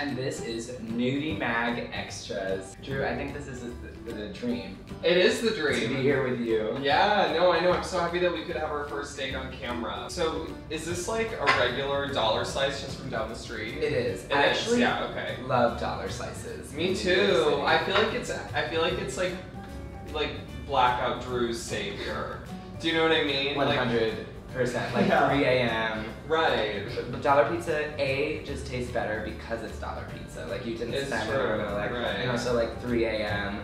And this is Newdie Mag Extras. Drew, I think this is the dream. It is the dream. To be here with you. Yeah, no, I know. I'm so happy that we could have our first date on camera. So, is this like a regular dollar slice just from down the street? It is. It Actually, is. Yeah, okay. Love dollar slices. Me too. I feel like it's like Blackout Drew's savior. Do you know what I mean? 100%. Like yeah. 3 a.m. Right. The dollar pizza, A, just tastes better because it's dollar pizza. Like you didn't spend it on like, right. And also like 3 a.m.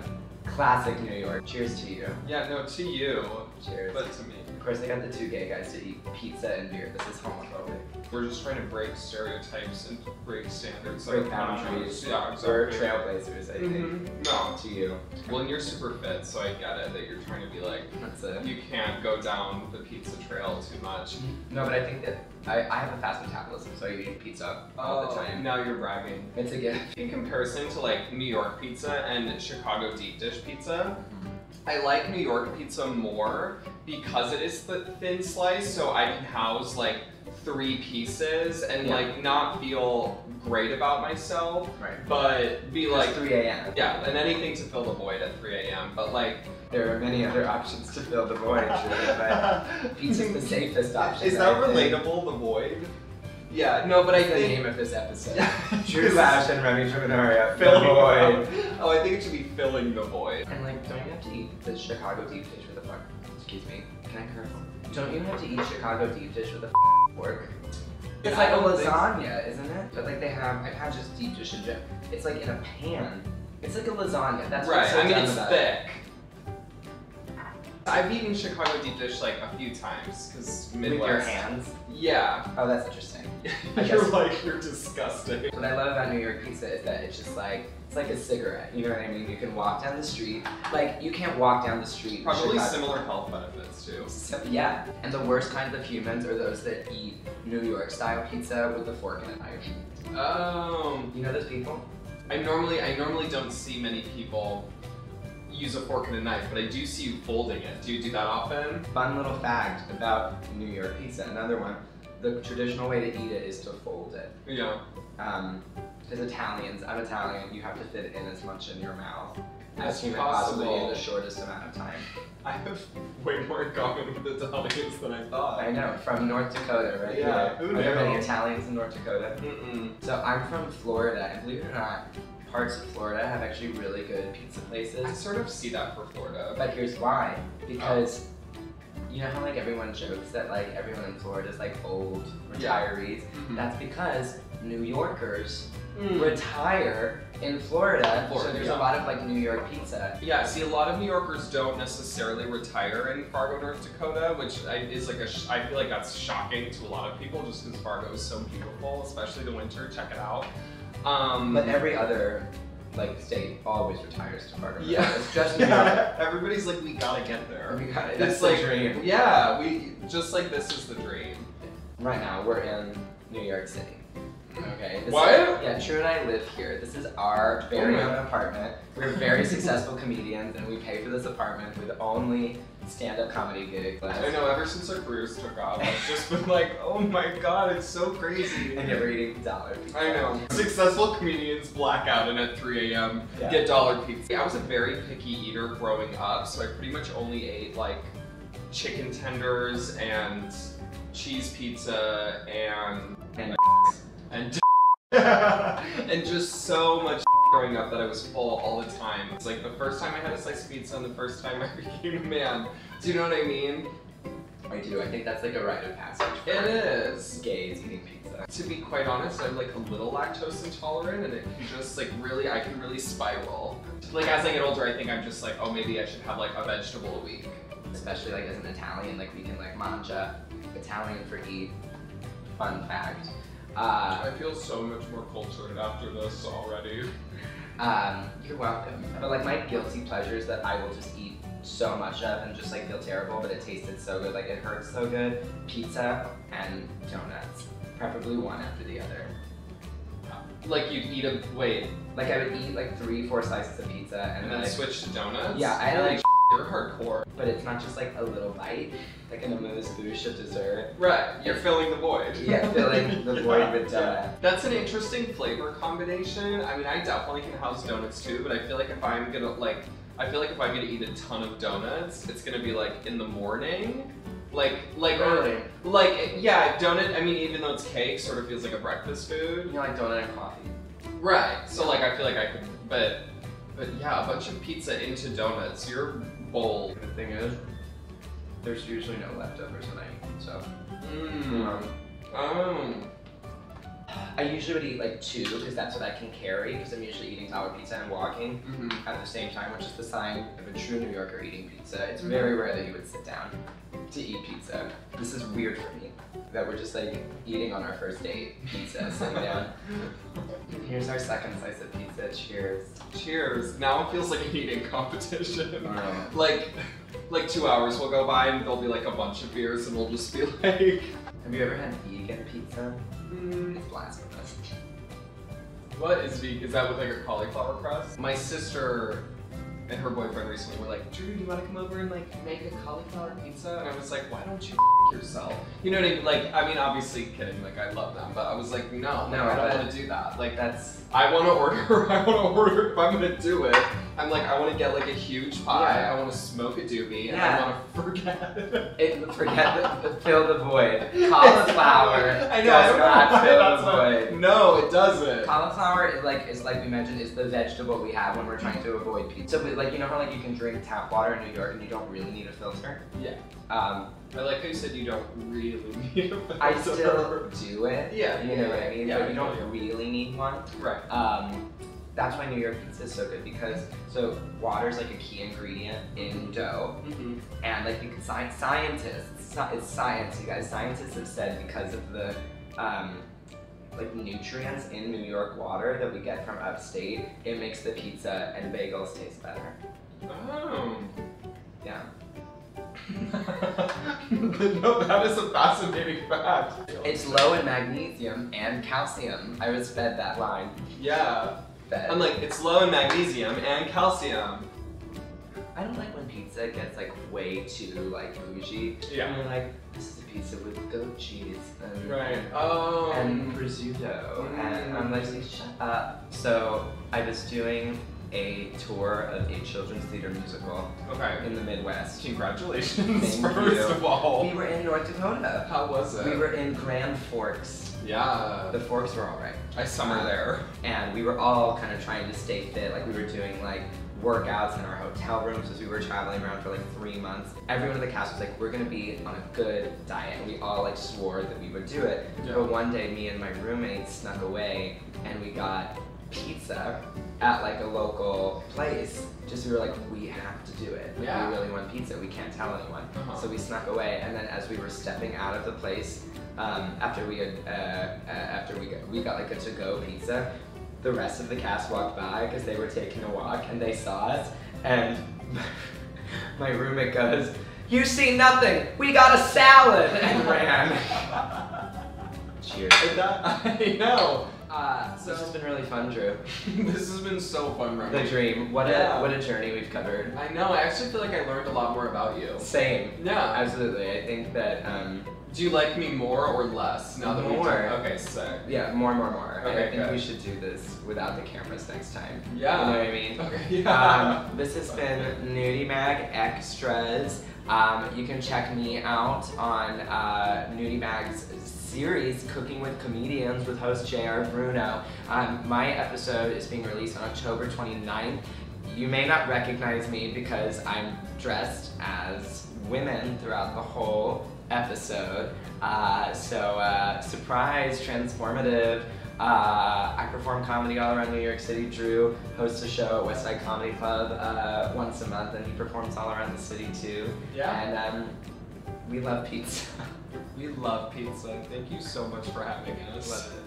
Classic New York. Cheers to you. Yeah, no, to you. Cheers. But to me. Of course, I got the two gay guys to eat pizza and beer. This is homophobic. We're just trying to break stereotypes and break standards. Break boundaries. Yeah, exactly. We're trailblazers, I think. No. To you. Well, and you're super fit, so I get it that you're trying to be like, that's it. You can't go down the pizza trail too much. No, but I think that I have a fast metabolism, so I eat pizza all the time. Now you're bragging. It's a gift. In comparison to like New York pizza and Chicago deep dish pizza, I like New York pizza more because it is the thin slice, so I can house like 3 pieces and like not feel great about myself, but be like 3 a.m. Yeah, and anything to fill the void at 3 a.m. But like there are many other options to fill the void, but pizza's the safest option. Is that relatable, the void? Yeah, no, but I think the name of this episode. Drew Lausch and Remy and Drew fill the void. Oh, I think it should be filling the void. And like, don't you have to eat the Chicago deep dish with a fork? Excuse me, can I curse? Don't you have to eat Chicago deep dish with a fork? It's like a lasagna, isn't it? But like I've had just deep dish in general. It's like in a pan. It's like a lasagna. That's right. So I mean, it's thick. I've eaten Chicago deep dish like a few times because Midwest. With your hands? Yeah. Oh, that's interesting. You're disgusting. What I love about New York pizza is that it's just like, it's like a cigarette, you know what I mean? You can walk down the street, like you can't walk down the street. Probably similar health benefits too. So, yeah, and the worst kinds of humans are those that eat New York style pizza with a fork and a knife. You know those people? I normally don't see many people use a fork and a knife, but I do see you folding it. Do you do that often? Fun little fact about New York pizza, another one. The traditional way to eat it is to fold it. Yeah. Because I'm Italian, you have to fit in as much in your mouth as human possibly in the shortest amount of time. I have way more in common with Italians than I thought. I know, from North Dakota, right? Yeah, who knew? Are there many Italians in North Dakota? Mm-mm. So I'm from Florida, and believe it or not, parts of Florida have actually really good pizza places. I sort of see that for Florida. But here's why. Because you know how like everyone jokes that like everyone in Florida is like old retirees? Yeah. That's because New Yorkers retire in Florida, so there's a lot of like New York pizza. Yeah, see, a lot of New Yorkers don't necessarily retire in Fargo, North Dakota, which is like I feel like that's shocking to a lot of people just because Fargo is so beautiful, especially the winter. Check it out. But every other like state always retires to Fargo. Yeah, it's just New York. Everybody's like, we gotta get there. We got it. It's like the dream. Yeah, this is the dream. Right now we're in New York City. Okay. What? Yeah, Drew and I live here. This is our very own apartment. We're very successful comedians, and we pay for this apartment with only stand-up comedy gigs. I know, ever since our careers took off, I've just been like, oh my god, it's so crazy. And you're eating dollar pizza. I know. Successful comedians black out and at 3 a.m. get dollar pizza. I was a very picky eater growing up, so I pretty much only ate like chicken tenders and cheese pizza and and just so much growing up that I was full all the time. It's like the first time I had a slice of pizza and the first time I became a man. Do you know what I mean? I do. I think that's like a rite of passage for it is. Gays eating pizza. To be quite honest, I'm like a little lactose intolerant, and it can just like I can really spiral. Like as I get older, I think I'm just like, oh, maybe I should have like a vegetable a week. Especially like as an Italian, like we can like mangia, Italian for eat. Fun fact. I feel so much more cultured after this already. You're welcome. But like my guilty pleasures that I will just eat so much of and just like feel terrible, but it tasted so good, like it hurts so good. Pizza and donuts, preferably one after the other. Like you'd eat like I would eat like 3-4 slices of pizza and then switch to donuts? Yeah, I like You're hardcore. But it's not just like a little bite, like an amuse-bouche of dessert. Right, you're filling the void. Yeah, filling the void with donut. That's an interesting flavor combination. I mean, I definitely can house donuts too, but I feel like if I'm gonna eat a ton of donuts, it's gonna be like in the morning. Donut, I mean, even though it's cake, sort of feels like a breakfast food. You know, like donut and coffee. Right, so like I feel like I could, but yeah, a bunch of pizza into donuts, you're bold. The thing is, there's usually no leftovers when I eat pizza. I usually would eat like 2 because that's what I can carry because I'm usually eating tower pizza and walking at the same time, which is the sign of a true New Yorker eating pizza. It's very rare that you would sit down to eat pizza. This is weird for me that we're just like eating on our first date pizza sitting down. Here's our second slice of pizza. Cheers. Cheers. Now it feels like an eating competition. Like 2 hours will go by and there'll be like a bunch of beers and we'll just be like... Have you ever had vegan pizza? It's blasphemous. What is vegan? Is that with like a cauliflower crust? My sister and her boyfriend recently were like, Drew, do you want to come over and like make a cauliflower pizza? And I was like, why don't you yourself? You know what I mean? Like, I mean, obviously kidding, like I love them, but I was like, no, I don't want to do that. Like I want to order, if I'm going to do it, I'm like, I want to get like a huge pie, I want to smoke a doobie, and I want to fill the void. Cauliflower does not fill the void. No, it doesn't. Cauliflower is like we mentioned, is the vegetable we have when we're trying to avoid pizza. So like, you know how like you can drink tap water in New York and you don't really need a filter? Yeah. I like how you said you don't really need a filter. I still do it. Yeah. You know what I mean? Yeah, but you don't really need one. Right. That's why New York pizza is so good because water is like a key ingredient in dough, and like scientists, it's science, you guys. Scientists have said because of the like nutrients in New York water that we get from upstate, it makes the pizza and bagels taste better. Oh. Yeah. No, that is a fascinating fact. It's low in magnesium and calcium. I was fed that line. Yeah. I'm like, it's low in magnesium and calcium. I don't like when pizza gets like way too like bougie. Yeah. And you're like, this is a pizza with goat cheese and and prosciutto. And I'm like, shut up. So I was doing a tour of a children's theater musical in the Midwest. Congratulations, first of all. We were in North Dakota. How was it? We were in Grand Forks. Yeah. The Forks were alright. I summer there. And we were all kind of trying to stay fit. Like we were doing like workouts in our hotel rooms as we were traveling around for like 3 months. Everyone in the cast was like, we're gonna be on a good diet. And we all like swore that we would do it. Yeah. But one day me and my roommate snuck away and we got pizza at like a local place. We were like, we have to do it. Like, we really want pizza. We can't tell anyone. So we snuck away, and then as we were stepping out of the place, after we got like a to-go pizza, the rest of the cast walked by because they were taking a walk and they saw us, and my roommate goes, "You see nothing. We got a salad," and ran. Cheers. I know. So this has been really fun, Drew. This has been so fun, Remy. The dream. What a journey we've covered. I know. I actually feel like I learned a lot more about you. Same. Yeah. Absolutely. I think that. Do you like me more or less now that more? Okay, sick. Yeah, more. Okay, I think we should do this without the cameras next time. Yeah. You know what I mean? Okay. Yeah. This has been Newdie Mag Extras. You can check me out on Newdie Mag's series, Cooking with Comedians, with host JR Bruno. My episode is being released on October 29th. You may not recognize me because I'm dressed as women throughout the whole episode. Surprise, transformative. I perform comedy all around New York City. Drew hosts a show at West Side Comedy Club once a month, and he performs all around the city too. Yeah. And we love pizza. We love pizza. Thank you so much for having us. Love it.